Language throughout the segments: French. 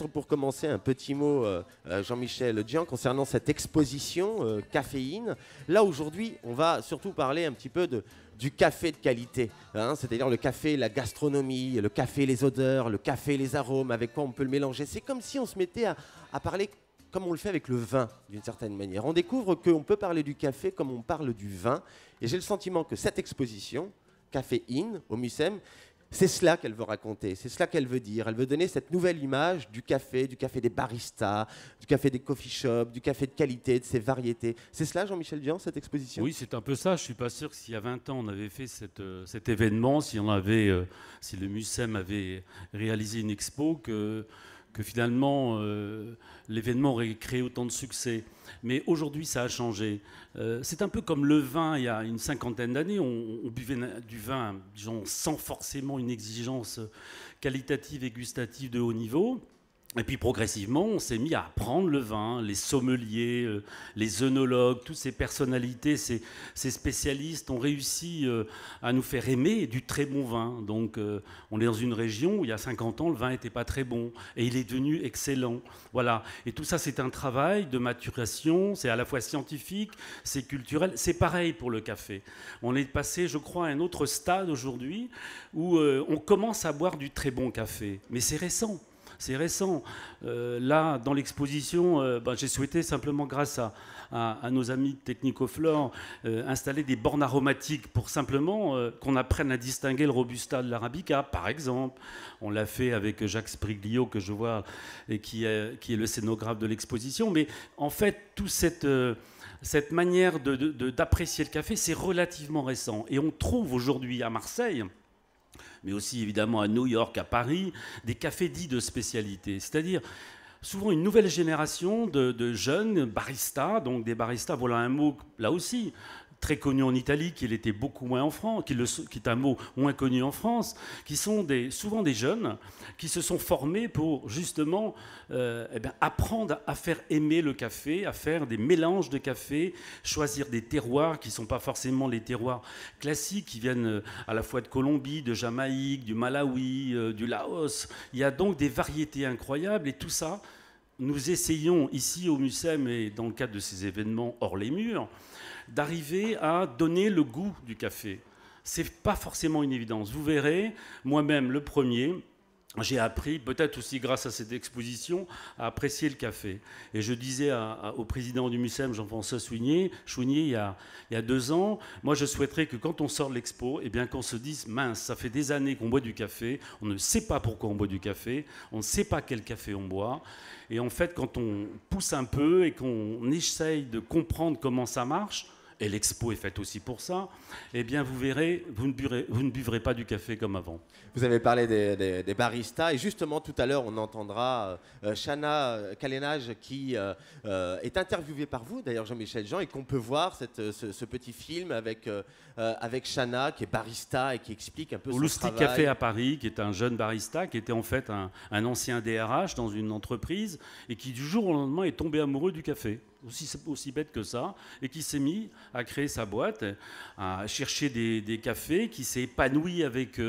Pour commencer, un petit mot, Jean-Michel Dian, concernant cette exposition caféine. Là, aujourd'hui, on va surtout parler un petit peu du café de qualité, hein, c'est-à-dire le café, la gastronomie, le café, les odeurs, le café, les arômes, avec quoi on peut le mélanger. C'est comme si on se mettait à parler comme on le fait avec le vin, d'une certaine manière. On découvre qu'on peut parler du café comme on parle du vin. Et j'ai le sentiment que cette exposition, Caféine, au MUSEM, c'est cela qu'elle veut raconter, c'est cela qu'elle veut dire. Elle veut donner cette nouvelle image du café des baristas, du café des coffee shops, du café de qualité, de ses variétés. C'est cela, Jean-Michel Dian, cette exposition? Oui, c'est un peu ça. Je ne suis pas sûr que s'il y a 20 ans, on avait fait cet événement, si le MUSEM avait réalisé une expo, que finalement l'événement aurait créé autant de succès. Mais aujourd'hui, ça a changé. C'est un peu comme le vin, il y a une cinquantaine d'années, on buvait du vin, disons, sans forcément une exigence qualitative et gustative de haut niveau. Et puis progressivement, on s'est mis à apprendre le vin, les sommeliers, les œnologues, toutes ces personnalités, ces spécialistes ont réussi à nous faire aimer du très bon vin. Donc on est dans une région où il y a 50 ans, le vin n'était pas très bon et il est devenu excellent. Voilà. Et tout ça, c'est un travail de maturation, c'est à la fois scientifique, c'est culturel. C'est pareil pour le café. On est passé, je crois, à un autre stade aujourd'hui où on commence à boire du très bon café. Mais c'est récent. C'est récent. Là, dans l'exposition, j'ai souhaité simplement, grâce à nos amis de Technicoflore, installer des bornes aromatiques pour simplement qu'on apprenne à distinguer le Robusta de l'Arabica, par exemple. On l'a fait avec Jacques Spriglio, que je vois, et qui est le scénographe de l'exposition. Mais en fait, toute cette manière d'apprécier le café, c'est relativement récent. Et on trouve aujourd'hui à Marseille, mais aussi évidemment à New York, à Paris, des cafés dits de spécialité. C'est-à-dire souvent une nouvelle génération de jeunes baristas, donc des baristas, voilà un mot là aussi très connu en Italie, qu'il était beaucoup moins en France, qui est un mot moins connu en France, qui sont souvent des jeunes qui se sont formés pour justement apprendre à faire aimer le café, à faire des mélanges de café, choisir des terroirs qui ne sont pas forcément les terroirs classiques, qui viennent à la fois de Colombie, de Jamaïque, du Malawi, du Laos. Il y a donc des variétés incroyables et tout ça, nous essayons ici au MUSEM et dans le cadre de ces événements hors les murs, d'arriver à donner le goût du café. Ce n'est pas forcément une évidence. Vous verrez, moi-même, le premier, j'ai appris, peut-être aussi grâce à cette exposition, à apprécier le café. Et je disais au président du MUSEM, Jean-François Chounier, il y a 2 ans, moi je souhaiterais que quand on sort de l'expo, eh bien qu'on se dise, mince, ça fait des années qu'on boit du café, on ne sait pas pourquoi on boit du café, on ne sait pas quel café on boit. Et en fait, quand on pousse un peu et qu'on essaye de comprendre comment ça marche, et l'expo est faite aussi pour ça, eh bien vous verrez, vous ne buvrez pas du café comme avant. Vous avez parlé des baristas et justement tout à l'heure on entendra Chana Kalenage qui est interviewée par vous, d'ailleurs Jean-Michel Dian, et qu'on peut voir ce petit film avec Chana qui est barista et qui explique un peu Au son Loustic travail. Café à Paris, qui est un jeune barista, qui était en fait un ancien DRH dans une entreprise et qui du jour au lendemain est tombé amoureux du café. Aussi bête que ça, et qui s'est mis à créer sa boîte, à chercher des cafés, qui s'est épanoui avec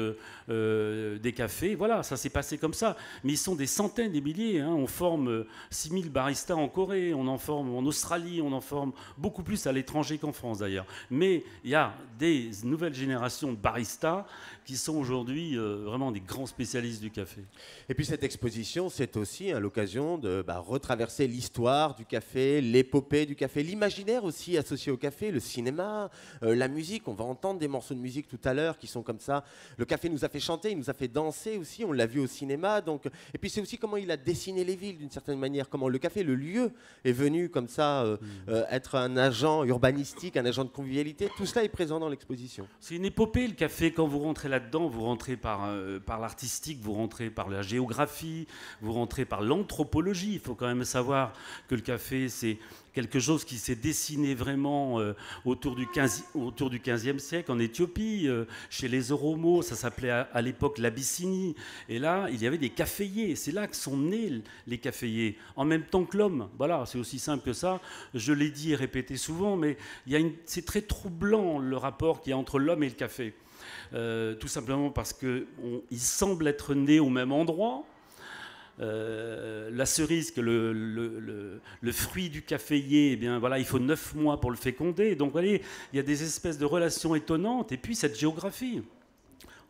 des cafés. Voilà, ça s'est passé comme ça. Mais ils sont des centaines, des milliers. Hein. On forme 6000 baristas en Corée, on en forme en Australie, on en forme beaucoup plus à l'étranger qu'en France d'ailleurs. Mais il y a des nouvelles générations de baristas qui sont aujourd'hui vraiment des grands spécialistes du café. Et puis cette exposition, c'est aussi l'occasion de retraverser l'histoire du café, l'épopée du café, l'imaginaire aussi associé au café, le cinéma, la musique. On va entendre des morceaux de musique tout à l'heure qui sont comme ça. Le café nous a fait chanter, il nous a fait danser aussi, on l'a vu au cinéma. Donc... Et puis c'est aussi comment il a dessiné les villes d'une certaine manière, comment le café, le lieu, est venu comme ça être un agent urbanistique, un agent de convivialité. Tout cela est présent dans l'exposition. C'est une épopée, le café. Quand vous rentrez là-dedans, vous rentrez par l'artistique, vous rentrez par la géographie, vous rentrez par l'anthropologie. Il faut quand même savoir que le café, c'est quelque chose qui s'est dessiné vraiment autour du 15e siècle en Éthiopie, chez les Oromos, ça s'appelait à l'époque l'Abyssinie. Et là, il y avait des caféiers. C'est là que sont nés les caféiers, en même temps que l'homme. Voilà, c'est aussi simple que ça. Je l'ai dit et répété souvent, mais c'est très troublant le rapport qu'il y a entre l'homme et le café. Tout simplement parce qu'ils semblent être nés au même endroit. la cerise, que le fruit du caféier, eh bien, voilà, il faut 9 mois pour le féconder. Donc, vous voyez, il y a des espèces de relations étonnantes. Et puis, cette géographie.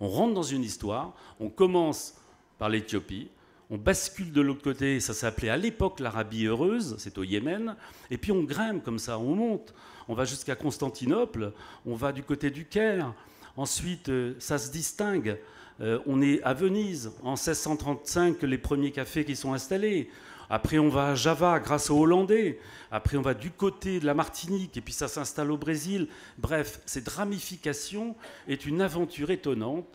On rentre dans une histoire, on commence par l'Éthiopie, on bascule de l'autre côté, ça s'appelait à l'époque l'Arabie heureuse, c'est au Yémen, et puis on grimpe comme ça, on monte, on va jusqu'à Constantinople, on va du côté du Caire, ensuite ça se distingue, on est à Venise, en 1635, les premiers cafés qui sont installés. Après, on va à Java grâce aux Hollandais. Après, on va du côté de la Martinique et puis ça s'installe au Brésil. Bref, cette ramification est une aventure étonnante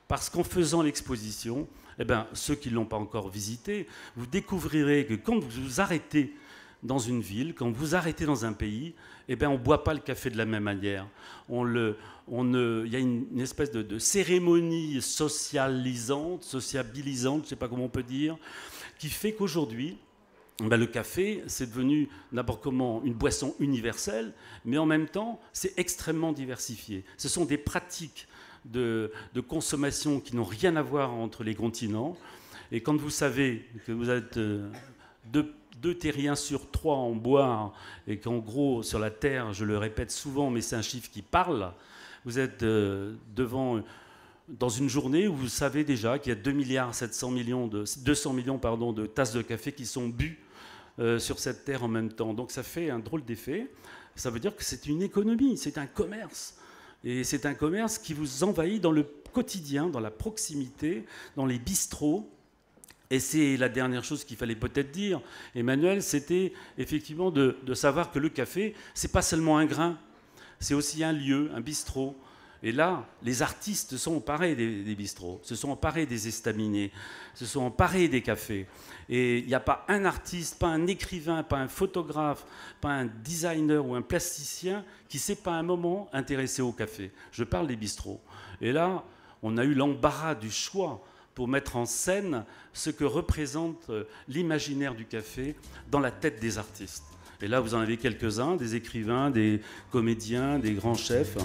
parce qu'en faisant l'exposition, eh ben, ceux qui ne l'ont pas encore visité, vous découvrirez que quand vous vous arrêtez dans une ville, quand vous arrêtez dans un pays, eh ben, on ne boit pas le café de la même manière. Il y a une espèce de cérémonie socialisante, sociabilisante, je ne sais pas comment on peut dire, qui fait qu'aujourd'hui, ben, le café, c'est devenu d'abord comment une boisson universelle, mais en même temps, c'est extrêmement diversifié. Ce sont des pratiques de consommation qui n'ont rien à voir entre les continents. Et quand vous savez que vous êtes deux terriens sur 3 en boire, et qu'en gros, sur la Terre, je le répète souvent, mais c'est un chiffre qui parle, vous êtes dans une journée où vous savez déjà qu'il y a 2,7 milliards de tasses de café qui sont bues sur cette terre en même temps. Donc ça fait un drôle d'effet. Ça veut dire que c'est une économie, c'est un commerce. Et c'est un commerce qui vous envahit dans le quotidien, dans la proximité, dans les bistrots. Et c'est la dernière chose qu'il fallait peut-être dire, Emmanuel, c'était effectivement de savoir que le café, c'est pas seulement un grain, c'est aussi un lieu, un bistrot. Et là, les artistes se sont emparés des bistrots, se sont emparés des estaminets, se sont emparés des cafés. Et il n'y a pas un artiste, pas un écrivain, pas un photographe, pas un designer ou un plasticien qui ne s'est pas à un moment intéressé au café. Je parle des bistrots. Et là, on a eu l'embarras du choix pour mettre en scène ce que représente l'imaginaire du café dans la tête des artistes. Et là, vous en avez quelques-uns, des écrivains, des comédiens, des grands chefs.